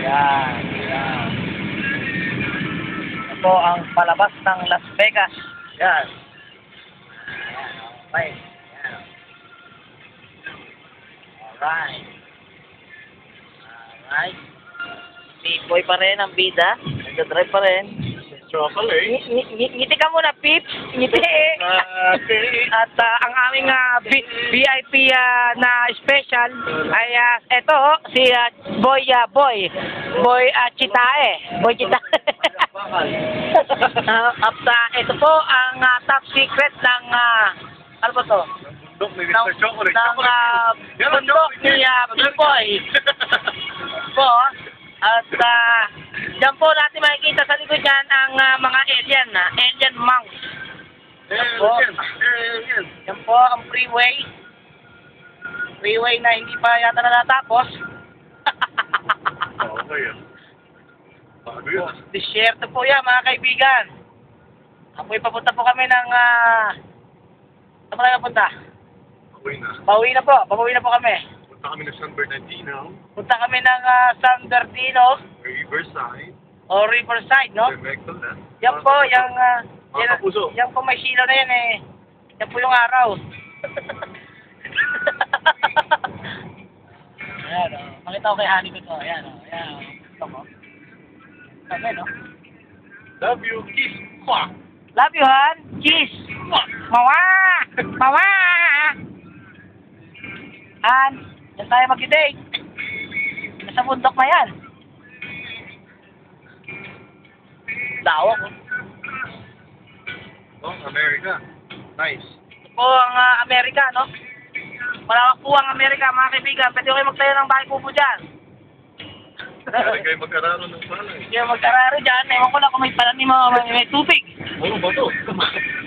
Yan, yan. Ito ang palabas ng Las Vegas. Yan. Ayan, okay. Yan. Alright. Alright. Si Boy pa rin ang bida. Nagdadrive pa rin. Chocolate. Ngiti ka muna, Pips. Ngiti. At ang aming VIP na special ay eto, si Boy Chitae. Boy Chitae. At ito po ang top secret ng ano ba to? Mr. Chocolate. Ng bundok ni Pipoy. Po. At dyan po natin makikita sa likod yan ang mga alien monks. Yan po ang freeway. Freeway na hindi pa yata natatapos. Okay yan. Bago yan. Disyerto po yan mga kaibigan. Apoy papunta po kami ng saan pa tayo punta? Pauwi na po kami. Punta kami ng San Bernardino. Punta kami ng San Bernardino Riverside. o Riverside, no? Excellent. Yan po, Mga kapuso. yan po may silo na yan eh. Yan po yung araw. Ayan, o. Makita ko kay Honey ko to. Ayan, o. Ayan, o. Ito mo. Sabi, no? Love you. Kiss. Mwah. Love you, Han. Kiss. Mawa! Mawa! Han, yan tayo mag-date. Nasa bundok na yan. Lawak, oh. Oh, America. Nice. Ito po ang Amerika, no? Malawak po ang Amerika, mga kaibigan. Pwede kayo magtayo ng bahay po dyan. Kaya kayo mag-araro ng palay. Kaya mag-araro dyan. Ewan ko lang kung may palanim mo, may tubig. Ano ba to?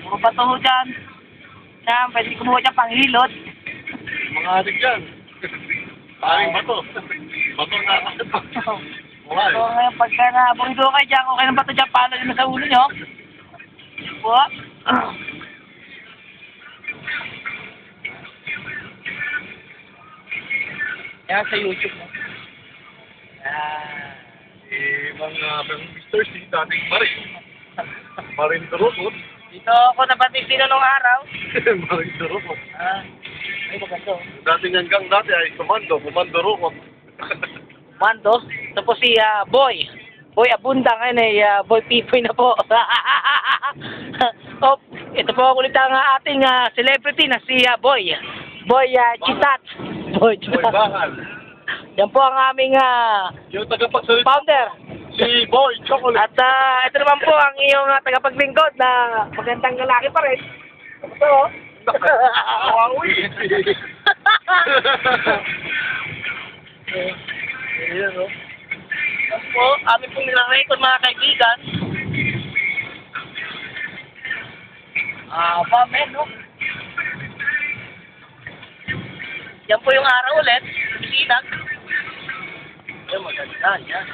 Puro bato ho dyan. Yan, pwede kumuha dyan panghilot. Mga adik dyan. Paring bato. Bato na. Why? So ngayon, pagka naburido kayo dyan, okay ng bato dyan, paano yun sa ulo nyo? Po. Yan sa YouTube, no? Yan. Mga Mr. C, dating Marin. Marin Durukot. Dito ako nabatisino nung araw. Marin Durukot. Ay, maganda. Dating hanggang dati ay Comando Durukot. Mando. Ito po si Boy. Boy Abunda ngayon eh. Boy Pipoy na po. Oh, ito po ulit ang ating celebrity na si Boy. Boy Chitat. Boy Boy Chitat. Bahal. Yan po ang aming Yung tagapagsalita. founder. Si Boy Chocolate. At ito naman po ang iyong tagapaglingkod na magandang lalaki pa rin. Ito oh. Kawawi. Ayan o. Tapos po, amin pong nilarecord mga kaibigan. Men, no? Yan po yung araw ulit. Sinag. Ayan, maganda. Yan.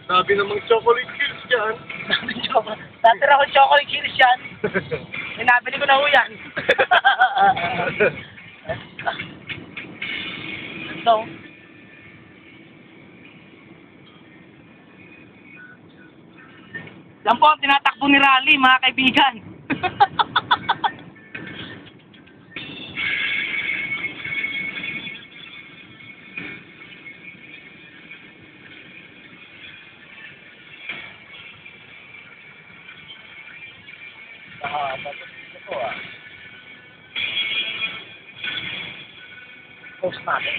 Sabi namang chocolate kills dyan. Natira ko chocolate cheese yan. Nabili ko na ho yan. So, yan po ang tinatakbo ni Rally, mga kaibigan. Ito post natin.